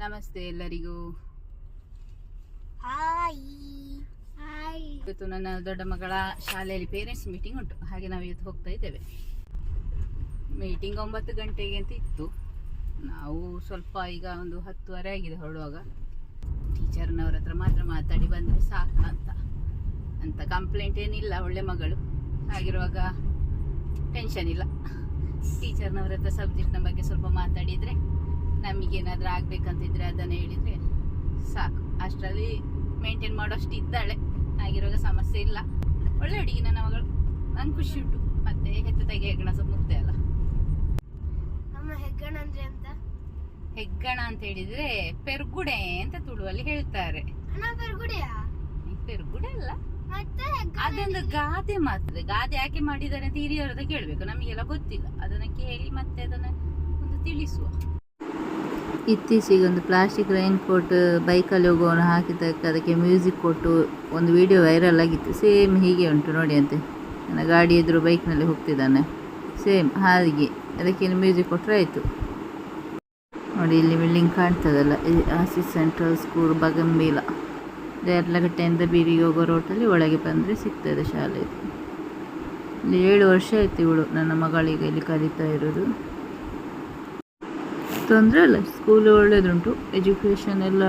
ನಮಸ್ತೆ ಎಲ್ಲರಿಗೂ. ಇವತ್ತು ನನ್ನ ದೊಡ್ಡ ಮಗಳ ಶಾಲೆಯಲ್ಲಿ ಪೇರೆಂಟ್ಸ್ ಮೀಟಿಂಗ್ ಉಂಟು, ಹಾಗೆ ನಾವು ಇವತ್ತು ಹೋಗ್ತಾ ಇದ್ದೇವೆ. ಮೀಟಿಂಗ್ 9 ಗಂಟೆಗೆ ಅಂತ ಇತ್ತು. ನಾವು ಸ್ವಲ್ಪ ಈಗ ಒಂದು 10:30 ಆಗಿದೆ ಹೊರಡುವಾಗ. ಟೀಚರ್ನವ್ರ ಹತ್ರ ಮಾತ್ರ ಮಾತಾಡಿ ಬಂದರೆ ಸಾಕು ಅಂತ ಕಂಪ್ಲೇಂಟ್ ಏನಿಲ್ಲ. ಒಳ್ಳೆ ಮಗಳು ಆಗಿರುವಾಗ ಟೆನ್ಷನ್ ಇಲ್ಲ. ಟೀಚರ್ನವ್ರ ಹತ್ರ ಸಬ್ಜೆಕ್ಟ್ನ ಬಗ್ಗೆ ಸ್ವಲ್ಪ ಮಾತಾಡಿದರೆ, ನಮಗೇನಾದ್ರೂ ಆಗ್ಬೇಕಂತಿದ್ರೆ ಅದನ್ನು ಹೇಳಿದರೆ ಸಾಕು. ಅಷ್ಟರಲ್ಲಿ ಮೇಂಟೈನ್ ಮಾಡೋಷ್ಟು ಇದ್ದಾಳೆ. ಆಗಿರುವಾಗ ಸಮಸ್ಯೆ ಇಲ್ಲ. ಒಳ್ಳೆ ಹುಡುಗಿ ನನ್ನ ಮಗಳು, ನಂಗೆ ಖುಷಿ ಉಂಟು. ಮತ್ತೆ ಹೆತ್ತ ತೆಗೆ ಹೆಗ್ಗಣ ಸ್ವಲ್ಪ ಮುಕ್ತೆ ಅಲ್ಲ. ನಮ್ಮ ಹೆಗ್ಗಣ ಅಂದ್ರೆ ಅಂತ ಹೆಗ್ಗಣ ಅಂತ ಹೇಳಿದ್ರೆ ಪೆರ್ಗುಡೆ ಅಂತ ತುಳುವಲ್ಲಿ ಹೇಳ್ತಾರೆ. ಪೆರ್ಗುಡೆ ಅಲ್ಲ, ಅದೊಂದು ಗಾದೆ ಮಾತ್ರ. ಗಾದೆ ಯಾಕೆ ಮಾಡಿದ್ದಾರೆ ಅಂತ ಹಿರಿಯರದ ಕೇಳಬೇಕು, ನಮಗೆಲ್ಲ ಗೊತ್ತಿಲ್ಲ. ಅದನ್ನ ಕೇಳಿ ಮತ್ತೆ ಅದನ್ನ ಒಂದು ತಿಳಿಸುವ. ಇತ್ತೀಚೆಗೆ ಒಂದು ಪ್ಲಾಸ್ಟಿಕ್ ರೈನ್ ಕೋಟ್ ಬೈಕಲ್ಲಿ ಹೋಗುವವನು ಹಾಕಿದ್ದಕ್ಕೆ ಅದಕ್ಕೆ ಮ್ಯೂಸಿಕ್ ಕೊಟ್ಟು ಒಂದು ವಿಡಿಯೋ ವೈರಲ್ ಆಗಿತ್ತು. ಸೇಮ್ ಹೀಗೆ ಉಂಟು ನೋಡಿ ಅಂತೆ. ನನ್ನ ಗಾಡಿ ಎದುರು ಬೈಕ್ನಲ್ಲಿ ಹೋಗ್ತಿದ್ದಾನೆ, ಸೇಮ್ ಹಾಗೆ ಅದಕ್ಕೆ ಮ್ಯೂಸಿಕ್ ಕೊಟ್ಟರೆ ಆಯಿತು. ನೋಡಿ ಇಲ್ಲಿ ಬಿಲ್ಡಿಂಗ್ ಕಾಣ್ತದಲ್ಲ, ಆಸಿಸ್ ಸೆಂಟ್ರಲ್ ಸ್ಕೂಲ್ ಬಗಂಬೀಲ. ದೇರ್ಲಗಟ್ಟೆಯಿಂದ ಬೀರಿಗೆ ಹೋಗೋ ರೋಟಲ್ಲಿ ಒಳಗೆ ಬಂದರೆ ಸಿಗ್ತದೆ ಶಾಲೆ. ಇಲ್ಲಿ 7 ವರ್ಷ ಆಯ್ತು ಇವಳು ನನ್ನ ಮಗಳಿಗೆ ಇಲ್ಲಿ ಕಲಿತಾ ಇರೋದು. ತೊಂದರೆ ಇಲ್ಲ, ಸ್ಕೂಲು ಒಳ್ಳೇದುಂಟು, ಎಜುಕೇಷನ್ ಎಲ್ಲ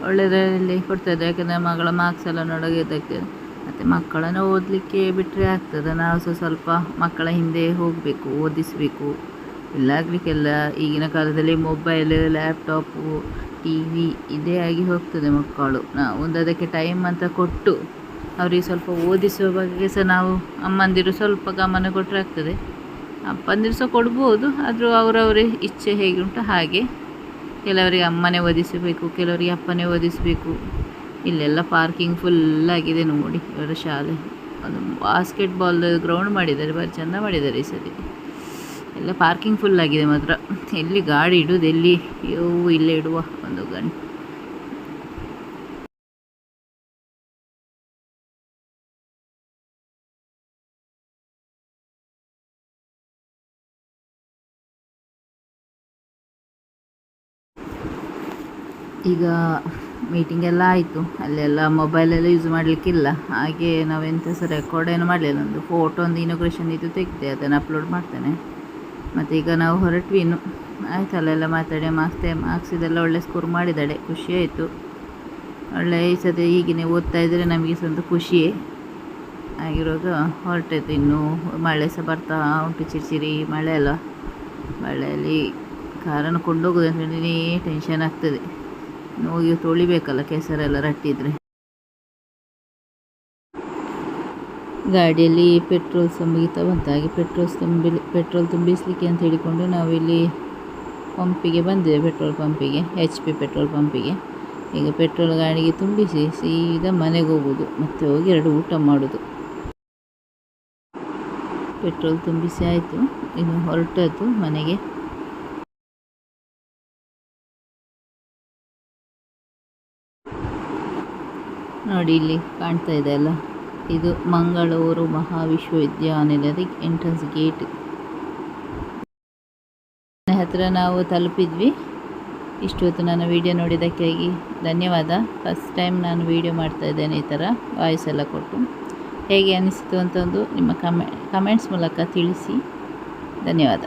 ಒಳ್ಳೆಯದರಲ್ಲಿ ಕೊಡ್ತಾಯಿದ್ದೆ. ಯಾಕೆಂದರೆ ಮಗಳ ಮಾರ್ಕ್ಸ್ ಎಲ್ಲ ನೋಡೋದಕ್ಕೆ ಮತ್ತು ಮಕ್ಕಳನ್ನು ಓದಲಿಕ್ಕೆ ಬಿಟ್ಟರೆ ಆಗ್ತದೆ. ನಾವು ಸ್ವಲ್ಪ ಮಕ್ಕಳ ಹಿಂದೆ ಹೋಗಬೇಕು, ಓದಿಸಬೇಕು. ಇಲ್ಲಾಗಲಿಕ್ಕೆಲ್ಲ ಈಗಿನ ಕಾಲದಲ್ಲಿ ಮೊಬೈಲ್, ಲ್ಯಾಪ್ಟಾಪು, ಟಿ ವಿ ಇದೇ ಆಗಿ ಹೋಗ್ತದೆ ಮಕ್ಕಳು. ನಾವು ಅದಕ್ಕೆ ಟೈಮ್ ಅಂತ ಕೊಟ್ಟು ಅವರಿಗೆ ಸ್ವಲ್ಪ ಓದಿಸುವ ಬಗ್ಗೆ ಸಹ ನಾವು ಅಮ್ಮಂದಿರು ಸ್ವಲ್ಪ ಗಮನ ಕೊಟ್ಟರೆ ಆಗ್ತದೆ. ಅಪ್ಪಂದಿರು ಸಹ ಕೊಡ್ಬೋದು, ಆದರೂ ಅವರವರೇ ಇಚ್ಛೆ ಹೇಗೆ ಉಂಟು ಹಾಗೆ. ಕೆಲವರಿಗೆ ಅಮ್ಮನೇ ಓದಿಸಬೇಕು, ಕೆಲವರಿಗೆ ಅಪ್ಪನೇ ಓದಿಸಬೇಕು. ಇಲ್ಲೆಲ್ಲ ಪಾರ್ಕಿಂಗ್ ಫುಲ್ಲಾಗಿದೆ ನೋಡಿ ಇವರ ಶಾಲೆ. ಒಂದು ಬಾಸ್ಕೆಟ್ಬಾಲ್ ಗ್ರೌಂಡ್ ಮಾಡಿದ್ದಾರೆ, ಭಾರಿ ಚೆಂದ ಮಾಡಿದ್ದಾರೆ ಈ ಸರಿ. ಎಲ್ಲ ಪಾರ್ಕಿಂಗ್ ಫುಲ್ಲಾಗಿದೆ ಮಾತ್ರ. ಎಲ್ಲಿ ಗಾಡಿ ಇಡೋದು, ಎಲ್ಲಿ ಇಲ್ಲೇ ಇಡುವ ಒಂದು ಗಂಟೆ. ಈಗ ಮೀಟಿಂಗ್ ಎಲ್ಲ ಆಯಿತು. ಅಲ್ಲೆಲ್ಲ ಮೊಬೈಲೆಲ್ಲ ಯೂಸ್ ಮಾಡಲಿಕ್ಕಿಲ್ಲ. ಹಾಗೆ ನಾವೆಂತ ಸಹ ರೆಕಾರ್ಡ್ ಏನು ಮಾಡಲಿಲ್ಲ. ಒಂದು ಫೋಟೋ, ಒಂದು ಇನಾಗ್ರೇಷನ್ ಇದು ತೆಗೆದೆ, ಅದನ್ನು ಅಪ್ಲೋಡ್ ಮಾಡ್ತೇನೆ. ಮತ್ತು ಈಗ ನಾವು ಹೊರಟ್ವಿ. ಇನ್ನು ಆಯ್ತಲ್ಲ ಎಲ್ಲ ಮಾತಾಡಿ. ಮಾರ್ಕ್ಸ್ ಇದೆಲ್ಲ ಒಳ್ಳೆ ಸ್ಕೋರ್ ಮಾಡಿದ್ದಾಳೆ, ಖುಷಿ ಆಯಿತು. ಒಳ್ಳೆ ಈ ಸತಿ ಹೀಗೆ ಓದ್ತಾ ಇದ್ದರೆ ನಮಗೆ ಸ್ವಂತ ಖುಷಿಯೇ ಆಗಿರುವಾಗ ಹೊರಟಾಯ್ತು. ಇನ್ನೂ ಮಳೆ ಸಹ ಬರ್ತಾ ಉಂಟು, ಚಿರಿಚಿರಿ ಮಳೆ ಅಲ್ಲ. ಮಳೆಯಲ್ಲಿ ಕಾರನ್ನು ಕೊಂಡೋಗೋದು ಅಂತ ಹೇಳಿ ಟೆನ್ಷನ್ ಆಗ್ತದೆ. ಹೋಗಿ ತೊಳಿಬೇಕಲ್ಲ, ಕೆಸರೆಲ್ಲ ರಟ್ಟಿದ್ರೆ. ಗಾಡಿಯಲ್ಲಿ ಪೆಟ್ರೋಲ್ ಸಹ ಮುಗಿತಾ ಬಂತು. ಹಾಗೆ ಪೆಟ್ರೋಲ್ ತುಂಬಿಸಲಿಕ್ಕೆ ಅಂತ ಹೇಳಿಕೊಂಡು ನಾವಿಲ್ಲಿ ಪಂಪಿಗೆ ಬಂದಿದ್ದೇವೆ, ಪೆಟ್ರೋಲ್ ಪಂಪಿಗೆ, HP ಪೆಟ್ರೋಲ್ ಪಂಪಿಗೆ. ಈಗ ಪೆಟ್ರೋಲ್ ಗಾಡಿಗೆ ತುಂಬಿಸಿ ಸೀದಾ ಮನೆಗೆ ಹೋಗೋದು, ಮತ್ತೆ ಹೋಗಿ 2 ಊಟ ಮಾಡೋದು. ಪೆಟ್ರೋಲ್ ತುಂಬಿಸಿ ಆಯಿತು, ಇನ್ನು ಹೊರಟದ್ದು ಮನೆಗೆ. ನೋಡಿ ಇಲ್ಲಿ ಕಾಣ್ತಾ ಇದೆ ಅಲ್ಲ, ಇದು ಮಂಗಳೂರು ಮಹಾವಿಶ್ವವಿದ್ಯಾನಿಲಯದ ಎಂಟ್ರೆನ್ಸ್ ಗೇಟ್. ಮನೆ ಹತ್ರ ನಾವು ತಲುಪಿದ್ವಿ. ಇಷ್ಟು ಹೊತ್ತು ನನ್ನ ವೀಡಿಯೋ ನೋಡಿದ್ದಕ್ಕಾಗಿ ಧನ್ಯವಾದ. ಫಸ್ಟ್ ಟೈಮ್ ನಾನು ವೀಡಿಯೋ ಮಾಡ್ತಾ ಇದ್ದೇನೆ ಈ ಥರ ವಾಯ್ಸ್ ಎಲ್ಲ ಕೊಟ್ಟು. ಹೇಗೆ ಅನಿಸಿತು ಅಂತ ಒಂದು ನಿಮ್ಮ ಕಮೆಂಟ್ಸ್ ಮೂಲಕ ತಿಳಿಸಿ. ಧನ್ಯವಾದ.